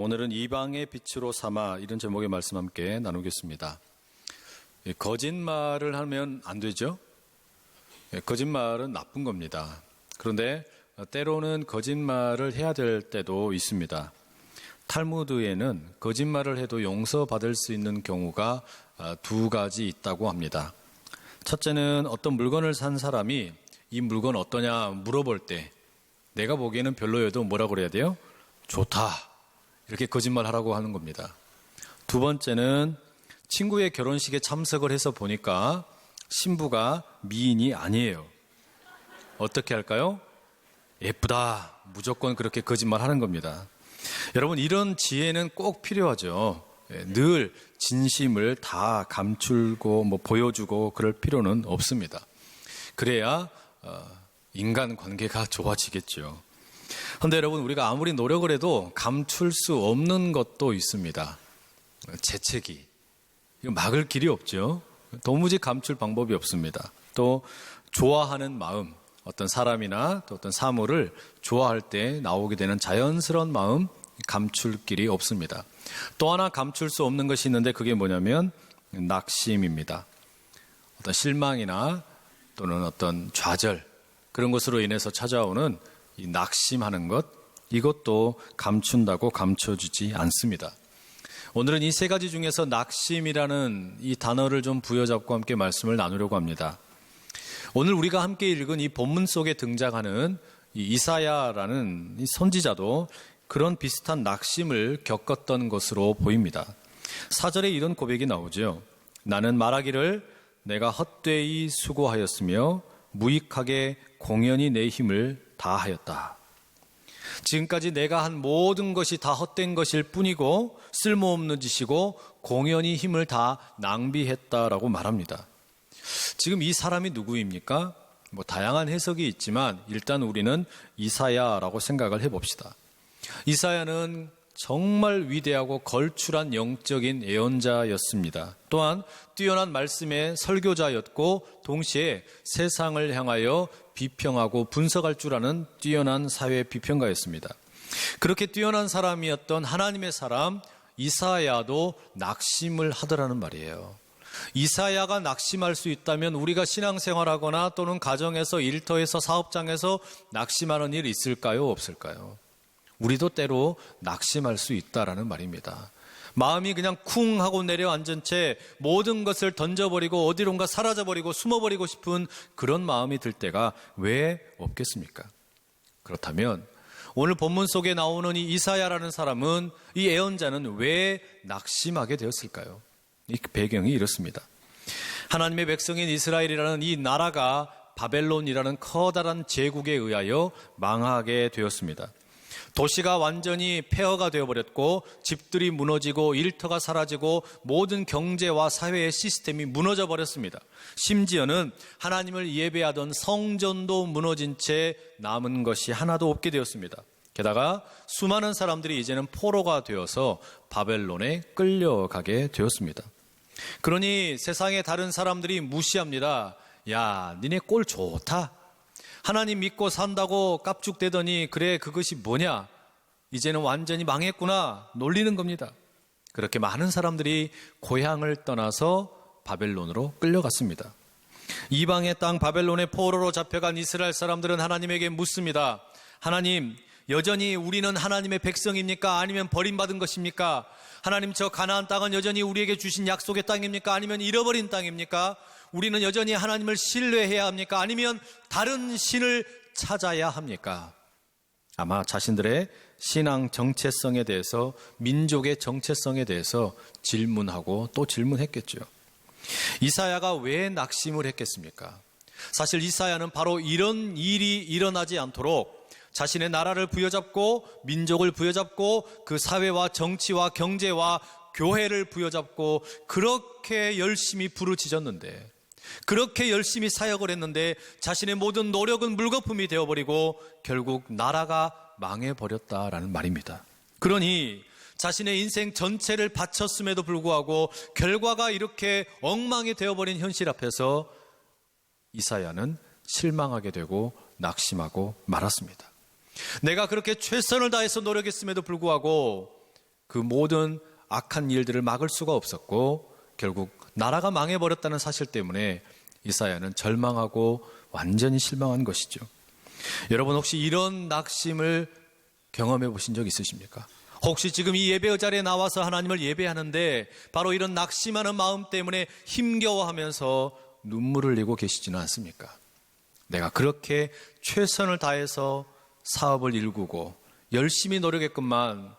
오늘은 이방의 빛으로 삼아 이런 제목의 말씀 함께 나누겠습니다. 거짓말을 하면 안 되죠? 거짓말은 나쁜 겁니다. 그런데 때로는 거짓말을 해야 될 때도 있습니다. 탈무드에는 거짓말을 해도 용서받을 수 있는 경우가 두 가지 있다고 합니다. 첫째는 어떤 물건을 산 사람이 이 물건 어떠냐 물어볼 때 내가 보기에는 별로여도 뭐라고 그래야 돼요? 좋다. 이렇게 거짓말하라고 하는 겁니다. 두 번째는 친구의 결혼식에 참석을 해서 보니까 신부가 미인이 아니에요. 어떻게 할까요? 예쁘다. 무조건 그렇게 거짓말하는 겁니다. 여러분, 이런 지혜는 꼭 필요하죠. 늘 진심을 다 감추고 보여주고 그럴 필요는 없습니다. 그래야 인간 관계가 좋아지겠죠. 그런데 여러분, 우리가 아무리 노력을 해도 감출 수 없는 것도 있습니다. 재채기. 이거 막을 길이 없죠. 도무지 감출 방법이 없습니다. 또 좋아하는 마음, 어떤 사람이나 또 어떤 사물을 좋아할 때 나오게 되는 자연스러운 마음, 감출 길이 없습니다. 또 하나 감출 수 없는 것이 있는데 그게 뭐냐면 낙심입니다. 어떤 실망이나 또는 어떤 좌절, 그런 것으로 인해서 찾아오는 이 낙심하는 것, 이것도 감춘다고 감춰주지 않습니다. 오늘은 이 세 가지 중에서 낙심이라는 이 단어를 좀 부여잡고 함께 말씀을 나누려고 합니다. 오늘 우리가 함께 읽은 이 본문 속에 등장하는 이 이사야라는 이 선지자도 그런 비슷한 낙심을 겪었던 것으로 보입니다. 4절에 이런 고백이 나오죠. 나는 말하기를 내가 헛되이 수고하였으며 무익하게 공연히 내 힘을 다하였다. 지금까지 내가 한 모든 것이 다 헛된 것일 뿐이고 쓸모없는 짓이고 공연히 힘을 다 낭비했다라고 말합니다. 지금 이 사람이 누구입니까? 다양한 해석이 있지만 일단 우리는 이사야라고 생각을 해봅시다. 이사야는 정말 위대하고 걸출한 영적인 예언자였습니다. 또한 뛰어난 말씀의 설교자였고 동시에 세상을 향하여 비평하고 분석할 줄 아는 뛰어난 사회 비평가였습니다. 그렇게 뛰어난 사람이었던 하나님의 사람 이사야도 낙심을 하더라는 말이에요. 이사야가 낙심할 수 있다면 우리가 신앙생활하거나 또는 가정에서 일터에서 사업장에서 낙심하는 일이 있을까요? 없을까요? 우리도 때로 낙심할 수 있다라는 말입니다. 마음이 그냥 쿵 하고 내려앉은 채 모든 것을 던져버리고 어디론가 사라져버리고 숨어버리고 싶은 그런 마음이 들 때가 왜 없겠습니까? 그렇다면 오늘 본문 속에 나오는 이 이사야라는 사람은, 이 예언자는 왜 낙심하게 되었을까요? 이 배경이 이렇습니다. 하나님의 백성인 이스라엘이라는 이 나라가 바벨론이라는 커다란 제국에 의하여 망하게 되었습니다. 도시가 완전히 폐허가 되어버렸고 집들이 무너지고 일터가 사라지고 모든 경제와 사회의 시스템이 무너져 버렸습니다. 심지어는 하나님을 예배하던 성전도 무너진 채 남은 것이 하나도 없게 되었습니다. 게다가 수많은 사람들이 이제는 포로가 되어서 바벨론에 끌려가게 되었습니다. 그러니 세상의 다른 사람들이 무시합니다. 야, 니네 꼴 좋다. 하나님 믿고 산다고 깝죽대더니 그래 그것이 뭐냐? 이제는 완전히 망했구나 놀리는 겁니다. 그렇게 많은 사람들이 고향을 떠나서 바벨론으로 끌려갔습니다. 이방의 땅 바벨론의 포로로 잡혀간 이스라엘 사람들은 하나님에게 묻습니다. 하나님, 여전히 우리는 하나님의 백성입니까? 아니면 버림받은 것입니까? 하나님, 저 가나안 땅은 여전히 우리에게 주신 약속의 땅입니까? 아니면 잃어버린 땅입니까? 우리는 여전히 하나님을 신뢰해야 합니까? 아니면 다른 신을 찾아야 합니까? 아마 자신들의 신앙 정체성에 대해서, 민족의 정체성에 대해서 질문하고 또 질문했겠죠. 이사야가 왜 낙심을 했겠습니까? 사실 이사야는 바로 이런 일이 일어나지 않도록 자신의 나라를 부여잡고 민족을 부여잡고 그 사회와 정치와 경제와 교회를 부여잡고 그렇게 열심히 부르짖었는데, 그렇게 열심히 사역을 했는데 자신의 모든 노력은 물거품이 되어버리고 결국 나라가 망해버렸다라는 말입니다. 그러니 자신의 인생 전체를 바쳤음에도 불구하고 결과가 이렇게 엉망이 되어버린 현실 앞에서 이사야는 실망하게 되고 낙심하고 말았습니다. 내가 그렇게 최선을 다해서 노력했음에도 불구하고 그 모든 악한 일들을 막을 수가 없었고 결국 나라가 망해버렸다는 사실 때문에 이사야는 절망하고 완전히 실망한 것이죠. 여러분 혹시 이런 낙심을 경험해 보신 적 있으십니까? 혹시 지금 이 예배 자리에 나와서 하나님을 예배하는데 바로 이런 낙심하는 마음 때문에 힘겨워하면서 눈물을 흘리고 계시지는 않습니까? 내가 그렇게 최선을 다해서 사업을 일구고 열심히 노력했건만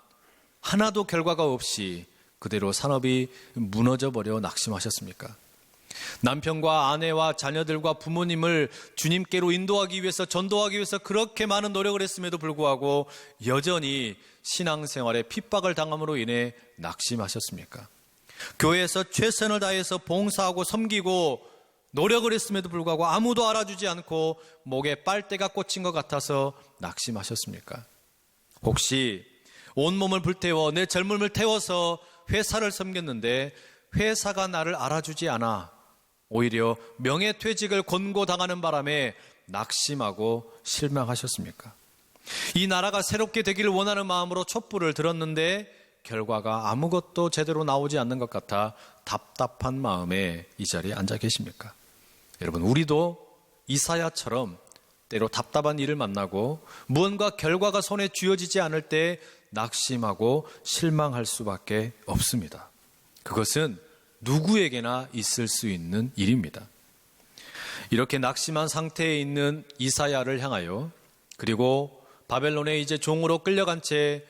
하나도 결과가 없이 그대로 산업이 무너져버려 낙심하셨습니까? 남편과 아내와 자녀들과 부모님을 주님께로 인도하기 위해서, 전도하기 위해서 그렇게 많은 노력을 했음에도 불구하고 여전히 신앙생활에 핍박을 당함으로 인해 낙심하셨습니까? 교회에서 최선을 다해서 봉사하고 섬기고 노력을 했음에도 불구하고 아무도 알아주지 않고 목에 빨대가 꽂힌 것 같아서 낙심하셨습니까? 혹시 온몸을 불태워 내 젊음을 태워서 회사를 섬겼는데 회사가 나를 알아주지 않아 오히려 명예퇴직을 권고당하는 바람에 낙심하고 실망하셨습니까? 이 나라가 새롭게 되기를 원하는 마음으로 촛불을 들었는데 결과가 아무것도 제대로 나오지 않는 것 같아 답답한 마음에 이 자리에 앉아 계십니까? 여러분, 우리도 이사야처럼 때로 답답한 일을 만나고 무언가 결과가 손에 쥐어지지 않을 때 낙심하고 실망할 수밖에 없습니다. 그것은 누구에게나 있을 수 있는 일입니다. 이렇게 낙심한 상태에 있는 이사야를 향하여, 그리고 바벨론에 이제 종으로 끌려간 채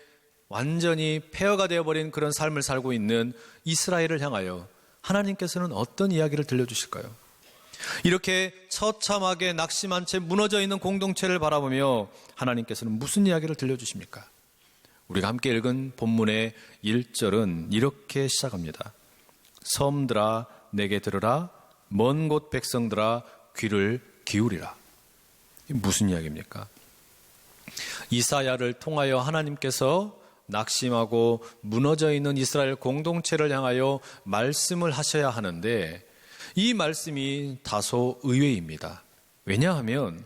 완전히 폐허가 되어버린 그런 삶을 살고 있는 이스라엘을 향하여 하나님께서는 어떤 이야기를 들려주실까요? 이렇게 처참하게 낙심한 채 무너져 있는 공동체를 바라보며 하나님께서는 무슨 이야기를 들려주십니까? 우리가 함께 읽은 본문의 1절은 이렇게 시작합니다. 섬들아 내게 들으라, 먼 곳 백성들아 귀를 기울이라. 이게 무슨 이야기입니까? 이사야를 통하여 하나님께서 낙심하고 무너져 있는 이스라엘 공동체를 향하여 말씀을 하셔야 하는데 이 말씀이 다소 의외입니다. 왜냐하면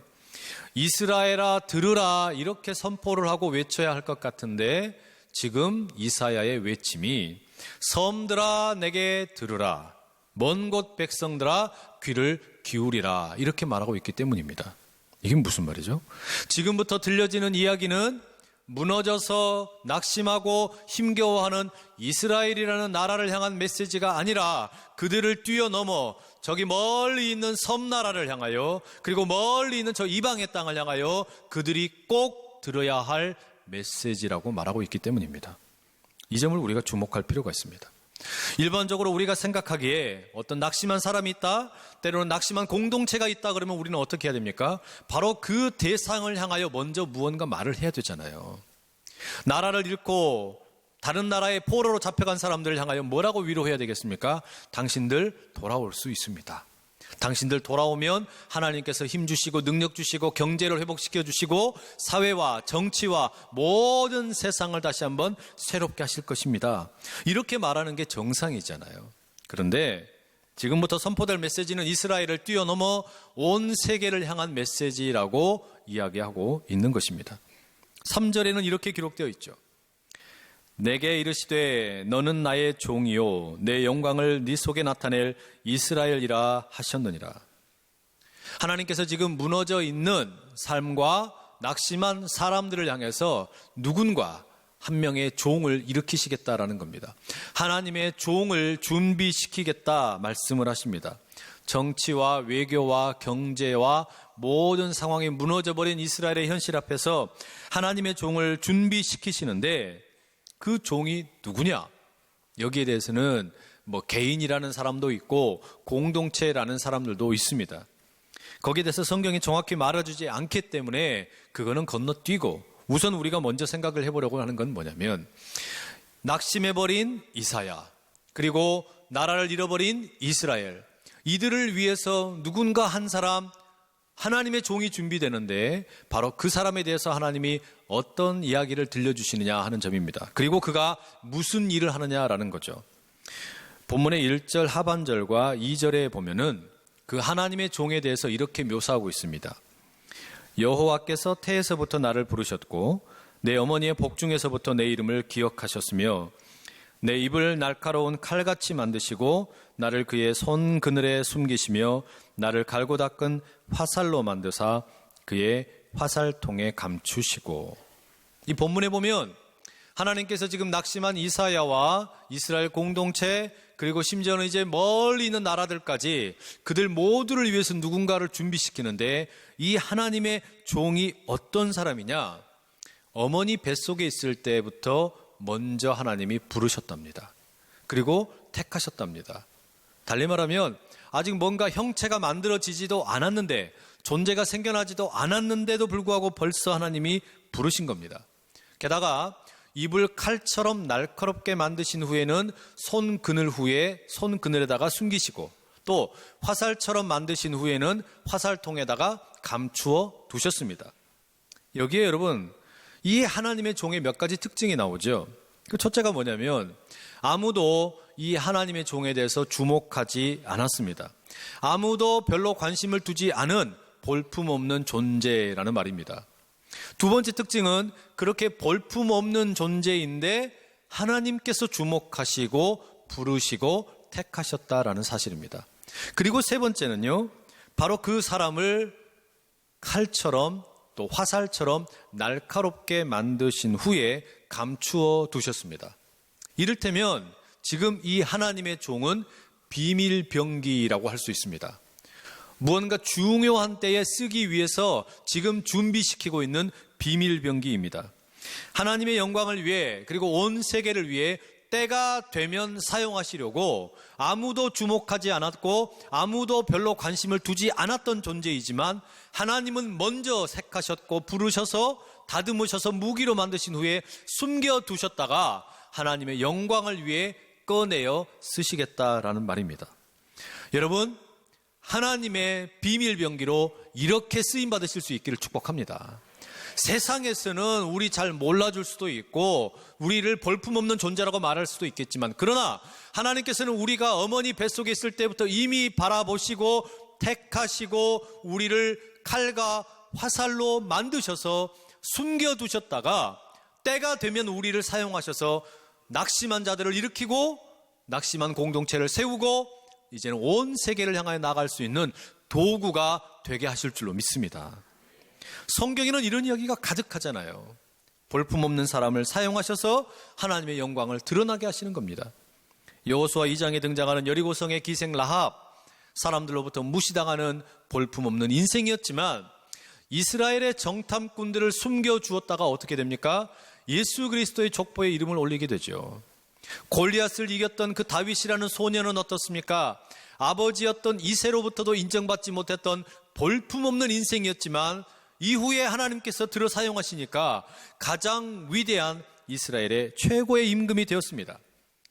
이스라엘아 들으라 이렇게 선포를 하고 외쳐야 할 것 같은데 지금 이사야의 외침이 섬들아 내게 들으라, 먼 곳 백성들아 귀를 기울이라 이렇게 말하고 있기 때문입니다. 이게 무슨 말이죠? 지금부터 들려지는 이야기는 무너져서 낙심하고 힘겨워하는 이스라엘이라는 나라를 향한 메시지가 아니라 그들을 뛰어넘어 저기 멀리 있는 섬나라를 향하여, 그리고 멀리 있는 저 이방의 땅을 향하여 그들이 꼭 들어야 할 메시지라고 말하고 있기 때문입니다. 이 점을 우리가 주목할 필요가 있습니다. 일반적으로 우리가 생각하기에 어떤 낙심한 사람이 있다, 때로는 낙심한 공동체가 있다 그러면 우리는 어떻게 해야 됩니까? 바로 그 대상을 향하여 먼저 무언가 말을 해야 되잖아요. 나라를 잃고 다른 나라의 포로로 잡혀간 사람들을 향하여 뭐라고 위로해야 되겠습니까? 당신들 돌아올 수 있습니다. 당신들 돌아오면 하나님께서 힘 주시고 능력 주시고 경제를 회복시켜 주시고 사회와 정치와 모든 세상을 다시 한번 새롭게 하실 것입니다. 이렇게 말하는 게 정상이잖아요. 그런데 지금부터 선포될 메시지는 이스라엘을 뛰어넘어 온 세계를 향한 메시지라고 이야기하고 있는 것입니다. 3절에는 이렇게 기록되어 있죠. 내게 이르시되 너는 나의 종이요 내 영광을 네 속에 나타낼 이스라엘이라 하셨느니라. 하나님께서 지금 무너져 있는 삶과 낙심한 사람들을 향해서 누군가 한 명의 종을 일으키시겠다라는 겁니다. 하나님의 종을 준비시키겠다 말씀을 하십니다. 정치와 외교와 경제와 모든 상황이 무너져버린 이스라엘의 현실 앞에서 하나님의 종을 준비시키시는데 그 종이 누구냐? 여기에 대해서는 개인이라는 사람도 있고 공동체라는 사람들도 있습니다. 거기에 대해서 성경이 정확히 말해주지 않기 때문에 그거는 건너뛰고 우선 우리가 먼저 생각을 해보려고 하는 건 뭐냐면 낙심해버린 이사야, 그리고 나라를 잃어버린 이스라엘, 이들을 위해서 누군가 한 사람 하나님의 종이 준비되는데 바로 그 사람에 대해서 하나님이 어떤 이야기를 들려주시느냐 하는 점입니다. 그리고 그가 무슨 일을 하느냐라는 거죠. 본문의 1절 하반절과 2절에 보면은 그 하나님의 종에 대해서 이렇게 묘사하고 있습니다. 여호와께서 태에서부터 나를 부르셨고 내 어머니의 복중에서부터 내 이름을 기억하셨으며 내 입을 날카로운 칼같이 만드시고 나를 그의 손 그늘에 숨기시며 나를 갈고 닦은 화살로 만드사 그의 화살통에 감추시고. 이 본문에 보면 하나님께서 지금 낙심한 이사야와 이스라엘 공동체, 그리고 심지어는 이제 멀리 있는 나라들까지 그들 모두를 위해서 누군가를 준비시키는데, 이 하나님의 종이 어떤 사람이냐? 어머니 뱃속에 있을 때부터 먼저 하나님이 부르셨답니다. 그리고 택하셨답니다. 달리 말하면 아직 뭔가 형체가 만들어지지도 않았는데, 존재가 생겨나지도 않았는데도 불구하고 벌써 하나님이 부르신 겁니다. 게다가 입을 칼처럼 날카롭게 만드신 후에는 손 그늘에다가 숨기시고, 또 화살처럼 만드신 후에는 화살통에다가 감추어 두셨습니다. 여기에 여러분, 이 하나님의 종의 몇 가지 특징이 나오죠. 그 첫째가 뭐냐면, 아무도 이 하나님의 종에 대해서 주목하지 않았습니다. 아무도 별로 관심을 두지 않은 볼품없는 존재라는 말입니다. 두 번째 특징은 그렇게 볼품없는 존재인데 하나님께서 주목하시고 부르시고 택하셨다라는 사실입니다. 그리고 세 번째는요, 바로 그 사람을 칼처럼 또 화살처럼 날카롭게 만드신 후에 감추어 두셨습니다. 이를테면 지금 이 하나님의 종은 비밀병기라고 할 수 있습니다. 무언가 중요한 때에 쓰기 위해서 지금 준비시키고 있는 비밀병기입니다. 하나님의 영광을 위해, 그리고 온 세계를 위해 때가 되면 사용하시려고 아무도 주목하지 않았고 아무도 별로 관심을 두지 않았던 존재이지만, 하나님은 먼저 택하셨고 부르셔서 다듬으셔서 무기로 만드신 후에 숨겨두셨다가 하나님의 영광을 위해 꺼내어 쓰시겠다라는 말입니다. 여러분, 하나님의 비밀병기로 이렇게 쓰임받으실 수 있기를 축복합니다. 세상에서는 우리 잘 몰라줄 수도 있고 우리를 볼품없는 존재라고 말할 수도 있겠지만, 그러나 하나님께서는 우리가 어머니 뱃속에 있을 때부터 이미 바라보시고 택하시고 우리를 칼과 화살로 만드셔서 숨겨두셨다가 때가 되면 우리를 사용하셔서 낙심한 자들을 일으키고 낙심한 공동체를 세우고 이제는 온 세계를 향하여 나갈 수 있는 도구가 되게 하실 줄로 믿습니다. 성경에는 이런 이야기가 가득하잖아요. 볼품없는 사람을 사용하셔서 하나님의 영광을 드러나게 하시는 겁니다. 여호수아 2장에 등장하는 여리고성의 기생 라합, 사람들로부터 무시당하는 볼품없는 인생이었지만 이스라엘의 정탐꾼들을 숨겨주었다가 어떻게 됩니까? 예수 그리스도의 족보에 이름을 올리게 되죠. 골리앗을 이겼던 그 다윗이라는 소년은 어떻습니까? 아버지였던 이새로부터도 인정받지 못했던 볼품없는 인생이었지만 이후에 하나님께서 들어 사용하시니까 가장 위대한 이스라엘의 최고의 임금이 되었습니다.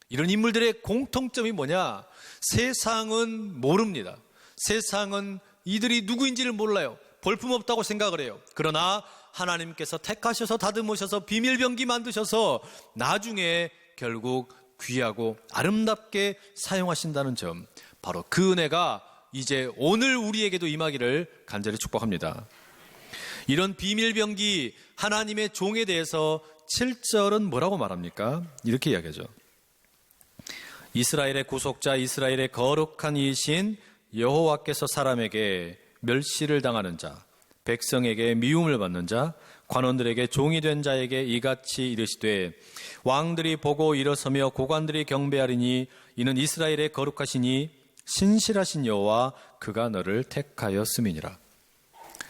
이런 인물들의 공통점이 뭐냐? 세상은 모릅니다. 세상은 이들이 누구인지를 몰라요. 볼품없다고 생각을 해요. 그러나 하나님께서 택하셔서 다듬으셔서 비밀병기 만드셔서 나중에 결국 귀하고 아름답게 사용하신다는 점, 바로 그 은혜가 이제 오늘 우리에게도 임하기를 간절히 축복합니다. 이런 비밀병기 하나님의 종에 대해서 7절은 뭐라고 말합니까? 이렇게 이야기하죠. 이스라엘의 구속자, 이스라엘의 거룩한 이이신 여호와께서 사람에게 멸시를 당하는 자, 백성에게 미움을 받는 자, 관원들에게 종이 된 자에게 이같이 이르시되 왕들이 보고 일어서며 고관들이 경배하리니 이는 이스라엘의 거룩하시니 신실하신 여호와 그가 너를 택하였음이니라.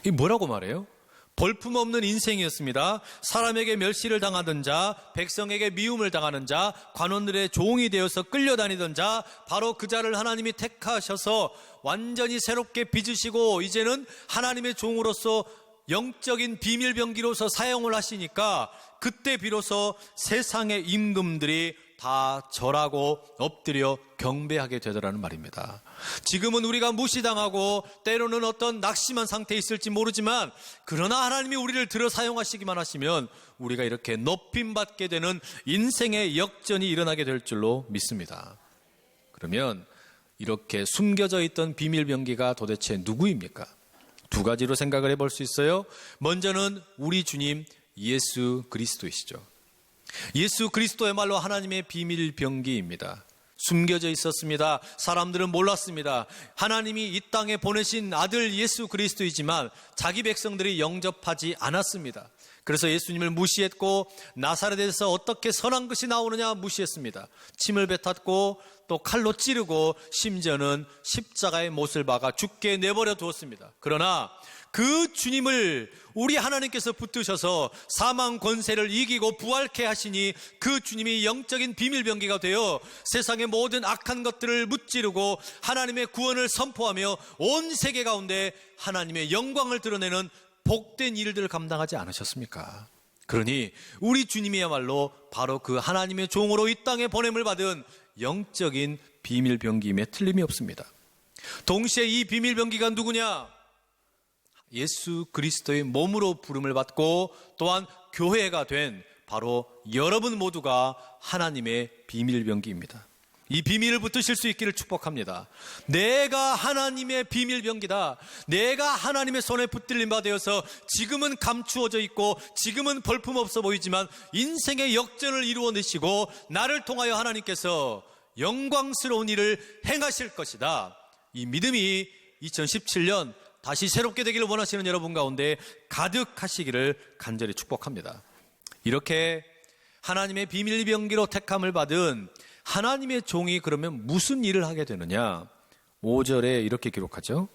이 뭐라고 말해요? 볼품없는 인생이었습니다. 사람에게 멸시를 당하던 자, 백성에게 미움을 당하는 자, 관원들의 종이 되어서 끌려다니던 자, 바로 그 자를 하나님이 택하셔서 완전히 새롭게 빚으시고 이제는 하나님의 종으로서 영적인 비밀병기로서 사용을 하시니까 그때 비로소 세상의 임금들이 다 절하고 엎드려 경배하게 되더라는 말입니다. 지금은 우리가 무시당하고 때로는 어떤 낙심한 상태에 있을지 모르지만, 그러나 하나님이 우리를 들어 사용하시기만 하시면 우리가 이렇게 높임받게 되는 인생의 역전이 일어나게 될 줄로 믿습니다. 그러면 이렇게 숨겨져 있던 비밀병기가 도대체 누구입니까? 두 가지로 생각을 해볼 수 있어요. 먼저는 우리 주님 예수 그리스도이시죠. 예수 그리스도야말로 하나님의 비밀 병기입니다. 숨겨져 있었습니다. 사람들은 몰랐습니다. 하나님이 이 땅에 보내신 아들 예수 그리스도이지만 자기 백성들이 영접하지 않았습니다. 그래서 예수님을 무시했고 나사렛에서 어떻게 선한 것이 나오느냐 무시했습니다. 침을 뱉었고 또 칼로 찌르고 심지어는 십자가의 못을 박아 죽게 내버려 두었습니다. 그러나 그 주님을 우리 하나님께서 붙드셔서 사망 권세를 이기고 부활케 하시니 그 주님이 영적인 비밀병기가 되어 세상의 모든 악한 것들을 무찌르고 하나님의 구원을 선포하며 온 세계 가운데 하나님의 영광을 드러내는 복된 일들을 감당하지 않으셨습니까? 그러니 우리 주님이야말로 바로 그 하나님의 종으로 이 땅에 보냄을 받은 영적인 비밀병기임에 틀림이 없습니다. 동시에 이 비밀병기가 누구냐? 예수 그리스도의 몸으로 부름을 받고 또한 교회가 된 바로 여러분 모두가 하나님의 비밀병기입니다. 이 비밀을 붙드실 수 있기를 축복합니다. 내가 하나님의 비밀병기다. 내가 하나님의 손에 붙들린 바 되어서 지금은 감추어져 있고 지금은 볼품없어 보이지만 인생의 역전을 이루어내시고 나를 통하여 하나님께서 영광스러운 일을 행하실 것이다. 이 믿음이 2017년 다시 새롭게 되기를 원하시는 여러분 가운데 가득하시기를 간절히 축복합니다. 이렇게 하나님의 비밀병기로 택함을 받은 하나님의 종이 그러면 무슨 일을 하게 되느냐? 5절에 이렇게 기록하죠.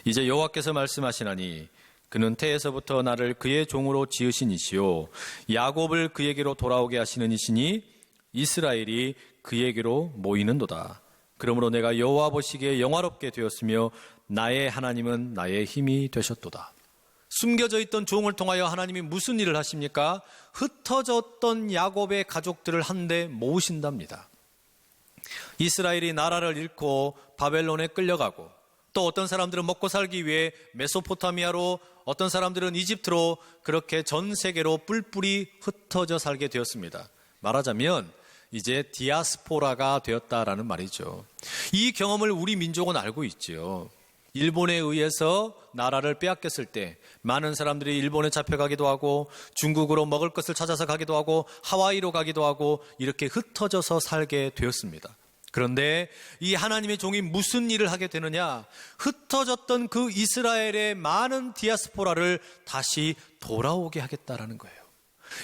이제 여호와께서 말씀하시나니 그는 태에서부터 나를 그의 종으로 지으신 이시요 야곱을 그에게로 돌아오게 하시는 이시니 이스라엘이 그에게로 모이는도다. 그러므로 내가 여호와 보시기에 영화롭게 되었으며 나의 하나님은 나의 힘이 되셨도다. 숨겨져 있던 종을 통하여 하나님이 무슨 일을 하십니까? 흩어졌던 야곱의 가족들을 한데 모으신답니다. 이스라엘이 나라를 잃고 바벨론에 끌려가고 또 어떤 사람들은 먹고 살기 위해 메소포타미아로 어떤 사람들은 이집트로 그렇게 전 세계로 뿔뿔이 흩어져 살게 되었습니다. 말하자면 이제 디아스포라가 되었다라는 말이죠. 이 경험을 우리 민족은 알고 있죠. 일본에 의해서 나라를 빼앗겼을 때 많은 사람들이 일본에 잡혀가기도 하고 중국으로 먹을 것을 찾아서 가기도 하고 하와이로 가기도 하고 이렇게 흩어져서 살게 되었습니다. 그런데 이 하나님의 종이 무슨 일을 하게 되느냐? 흩어졌던 그 이스라엘의 많은 디아스포라를 다시 돌아오게 하겠다라는 거예요.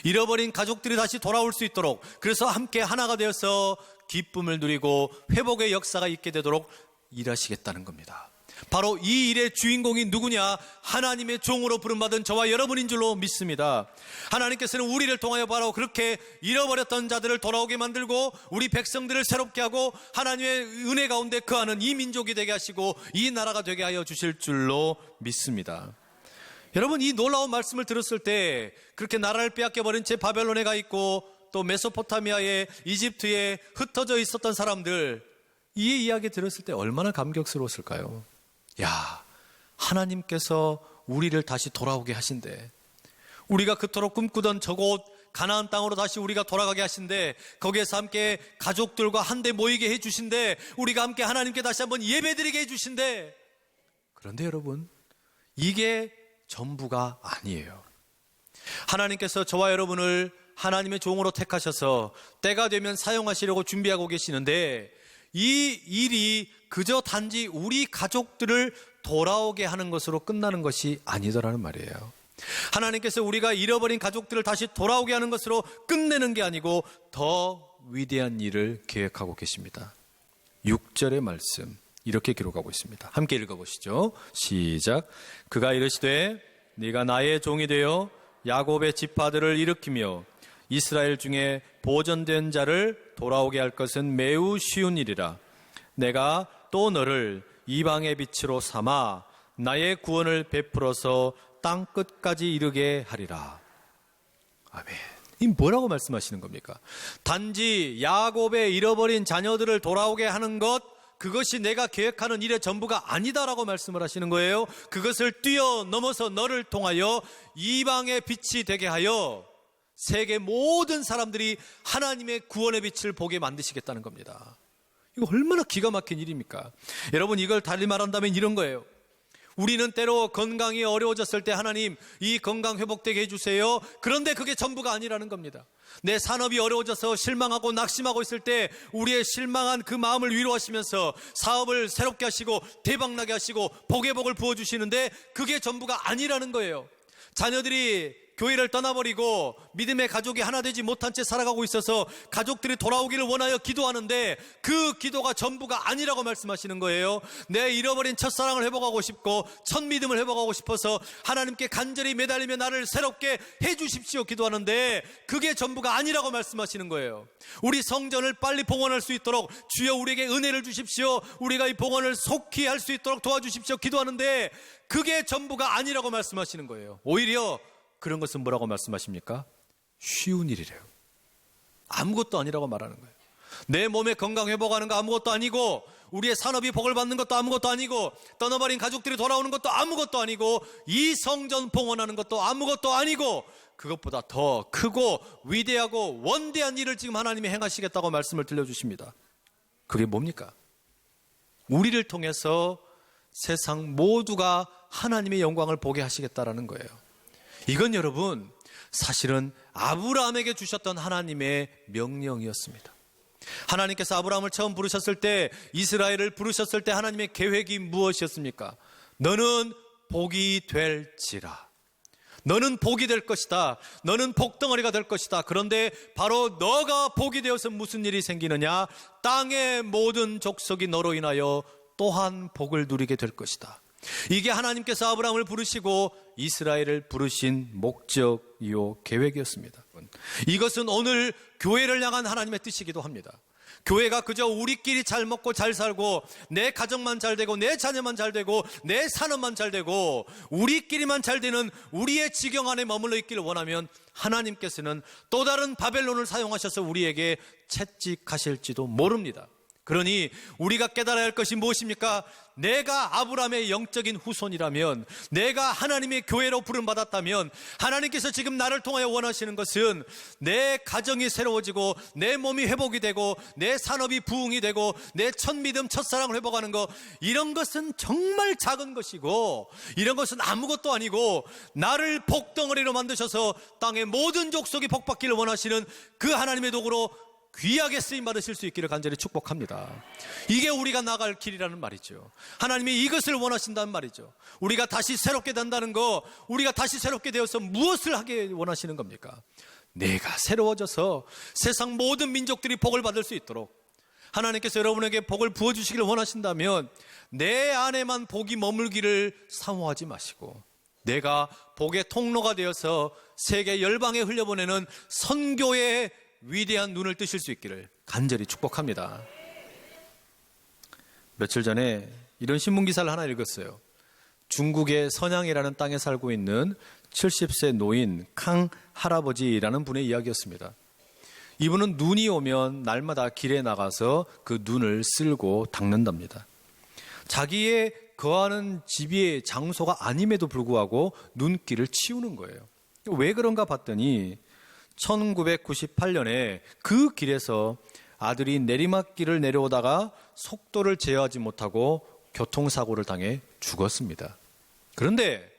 잃어버린 가족들이 다시 돌아올 수 있도록, 그래서 함께 하나가 되어서 기쁨을 누리고 회복의 역사가 있게 되도록 일하시겠다는 겁니다. 바로 이 일의 주인공이 누구냐? 하나님의 종으로 부름받은 저와 여러분인 줄로 믿습니다. 하나님께서는 우리를 통하여 바로 그렇게 잃어버렸던 자들을 돌아오게 만들고 우리 백성들을 새롭게 하고 하나님의 은혜 가운데 거하는 이 민족이 되게 하시고 이 나라가 되게 하여 주실 줄로 믿습니다. 여러분, 이 놀라운 말씀을 들었을 때 그렇게 나라를 빼앗겨버린 채 바벨론에 가 있고 또 메소포타미아에 이집트에 흩어져 있었던 사람들, 이 이야기 들었을 때 얼마나 감격스러웠을까요? 야, 하나님께서 우리를 다시 돌아오게 하신대. 우리가 그토록 꿈꾸던 저곳 가나안 땅으로 다시 우리가 돌아가게 하신대. 거기에서 함께 가족들과 한데 모이게 해주신대. 우리가 함께 하나님께 다시 한번 예배드리게 해주신대. 그런데 여러분, 이게 전부가 아니에요. 하나님께서 저와 여러분을 하나님의 종으로 택하셔서 때가 되면 사용하시려고 준비하고 계시는데 이 일이 그저 단지 우리 가족들을 돌아오게 하는 것으로 끝나는 것이 아니더라는 말이에요. 하나님께서 우리가 잃어버린 가족들을 다시 돌아오게 하는 것으로 끝내는 게 아니고 더 위대한 일을 계획하고 계십니다. 6절의 말씀 이렇게 기록하고 있습니다. 함께 읽어보시죠. 시작. 그가 이르시되 네가 나의 종이 되어 야곱의 지파들을 일으키며 이스라엘 중에 보존된 자를 돌아오게 할 것은 매우 쉬운 일이라. 내가 또 너를 이방의 빛으로 삼아 나의 구원을 베풀어서 땅 끝까지 이르게 하리라. 아멘. 이 뭐라고 말씀하시는 겁니까? 단지 야곱의 잃어버린 자녀들을 돌아오게 하는 것, 그것이 내가 계획하는 일의 전부가 아니다라고 말씀을 하시는 거예요. 그것을 뛰어넘어서 너를 통하여 이방의 빛이 되게 하여 세계 모든 사람들이 하나님의 구원의 빛을 보게 만드시겠다는 겁니다. 이거 얼마나 기가 막힌 일입니까? 여러분, 이걸 달리 말한다면 이런 거예요. 우리는 때로 건강이 어려워졌을 때 하나님 이 건강 회복되게 해주세요. 그런데 그게 전부가 아니라는 겁니다. 내 산업이 어려워져서 실망하고 낙심하고 있을 때 우리의 실망한 그 마음을 위로하시면서 사업을 새롭게 하시고 대박나게 하시고 복의 복을 부어주시는데 그게 전부가 아니라는 거예요. 자녀들이 교회를 떠나버리고 믿음의 가족이 하나 되지 못한 채 살아가고 있어서 가족들이 돌아오기를 원하여 기도하는데 그 기도가 전부가 아니라고 말씀하시는 거예요. 내 잃어버린 첫사랑을 회복하고 싶고 첫 믿음을 회복하고 싶어서 하나님께 간절히 매달리며 나를 새롭게 해주십시오 기도하는데 그게 전부가 아니라고 말씀하시는 거예요. 우리 성전을 빨리 봉헌할 수 있도록 주여 우리에게 은혜를 주십시오, 우리가 이 봉헌을 속히 할 수 있도록 도와주십시오 기도하는데 그게 전부가 아니라고 말씀하시는 거예요. 오히려 그런 것은 뭐라고 말씀하십니까? 쉬운 일이래요. 아무것도 아니라고 말하는 거예요. 내 몸의 건강 회복하는 거 아무것도 아니고, 우리의 산업이 복을 받는 것도 아무것도 아니고, 떠나버린 가족들이 돌아오는 것도 아무것도 아니고, 이 성전 봉헌하는 것도 아무것도 아니고, 그것보다 더 크고 위대하고 원대한 일을 지금 하나님이 행하시겠다고 말씀을 들려주십니다. 그게 뭡니까? 우리를 통해서 세상 모두가 하나님의 영광을 보게 하시겠다라는 거예요. 이건 여러분 사실은 아브라함에게 주셨던 하나님의 명령이었습니다. 하나님께서 아브라함을 처음 부르셨을 때, 이스라엘을 부르셨을 때 하나님의 계획이 무엇이었습니까? 너는 복이 될지라. 너는 복이 될 것이다. 너는 복덩어리가 될 것이다. 그런데 바로 너가 복이 되어서 무슨 일이 생기느냐? 땅의 모든 족속이 너로 인하여 또한 복을 누리게 될 것이다. 이게 하나님께서 아브라함을 부르시고 이스라엘을 부르신 목적이요 계획이었습니다. 이것은 오늘 교회를 향한 하나님의 뜻이기도 합니다. 교회가 그저 우리끼리 잘 먹고 잘 살고 내 가정만 잘 되고 내 자녀만 잘 되고 내 산업만 잘 되고 우리끼리만 잘 되는 우리의 지경 안에 머물러 있기를 원하면 하나님께서는 또 다른 바벨론을 사용하셔서 우리에게 채찍하실지도 모릅니다. 그러니 우리가 깨달아야 할 것이 무엇입니까? 내가 아브라함의 영적인 후손이라면, 내가 하나님의 교회로 부름받았다면, 하나님께서 지금 나를 통하여 원하시는 것은 내 가정이 새로워지고 내 몸이 회복이 되고 내 산업이 부흥이 되고 내 첫 믿음 첫사랑을 회복하는 것, 이런 것은 정말 작은 것이고 이런 것은 아무것도 아니고 나를 복덩어리로 만드셔서 땅의 모든 족속이 복받기를 원하시는 그 하나님의 도구로 귀하게 쓰임 받으실 수 있기를 간절히 축복합니다. 이게 우리가 나갈 길이라는 말이죠. 하나님이 이것을 원하신다는 말이죠. 우리가 다시 새롭게 된다는 거, 우리가 다시 새롭게 되어서 무엇을 하게 원하시는 겁니까? 내가 새로워져서 세상 모든 민족들이 복을 받을 수 있도록 하나님께서 여러분에게 복을 부어주시기를 원하신다면 내 안에만 복이 머물기를 사모하지 마시고 내가 복의 통로가 되어서 세계 열방에 흘려보내는 선교의 위대한 눈을 뜨실 수 있기를 간절히 축복합니다. 며칠 전에 이런 신문기사를 하나 읽었어요. 중국의 선양이라는 땅에 살고 있는 70세 노인 캉 할아버지라는 분의 이야기였습니다. 이분은 눈이 오면 날마다 길에 나가서 그 눈을 쓸고 닦는답니다. 자기의 거하는 집의 장소가 아님에도 불구하고 눈길을 치우는 거예요. 왜 그런가 봤더니 1998년에 그 길에서 아들이 내리막길을 내려오다가 속도를 제어하지 못하고 교통사고를 당해 죽었습니다. 그런데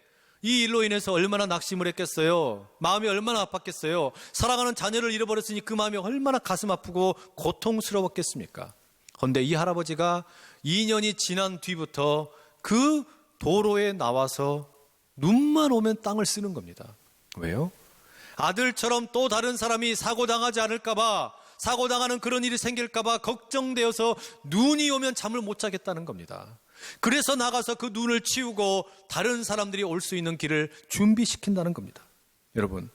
이 일로 인해서 얼마나 낙심을 했겠어요? 마음이 얼마나 아팠겠어요? 사랑하는 자녀를 잃어버렸으니 그 마음이 얼마나 가슴 아프고 고통스러웠겠습니까? 그런데 이 할아버지가 2년이 지난 뒤부터 그 도로에 나와서 눈만 오면 땅을 쓰는 겁니다. 왜요? 아들처럼 또 다른 사람이 사고당하지 않을까봐, 사고당하는 그런 일이 생길까봐 걱정되어서 눈이 오면 잠을 못 자겠다는 겁니다. 그래서 나가서 그 눈을 치우고 다른 사람들이 올 수 있는 길을 준비시킨다는 겁니다. 여러분,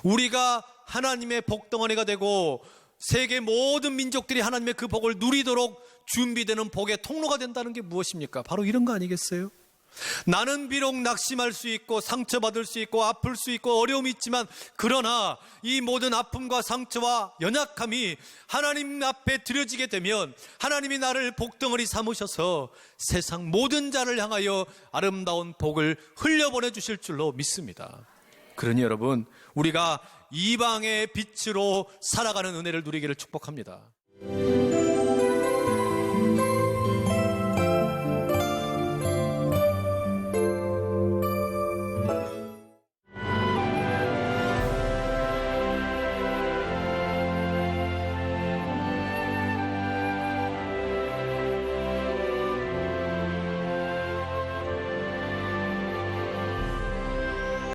우리가 하나님의 복덩어리가 되고 세계 모든 민족들이 하나님의 그 복을 누리도록 준비되는 복의 통로가 된다는 게 무엇입니까? 바로 이런 거 아니겠어요? 나는 비록 낙심할 수 있고 상처받을 수 있고 아플 수 있고 어려움이 있지만, 그러나 이 모든 아픔과 상처와 연약함이 하나님 앞에 드려지게 되면 하나님이 나를 복덩어리 삼으셔서 세상 모든 자를 향하여 아름다운 복을 흘려보내 주실 줄로 믿습니다. 그러니 여러분, 우리가 이방의 빛으로 살아가는 은혜를 누리기를 축복합니다.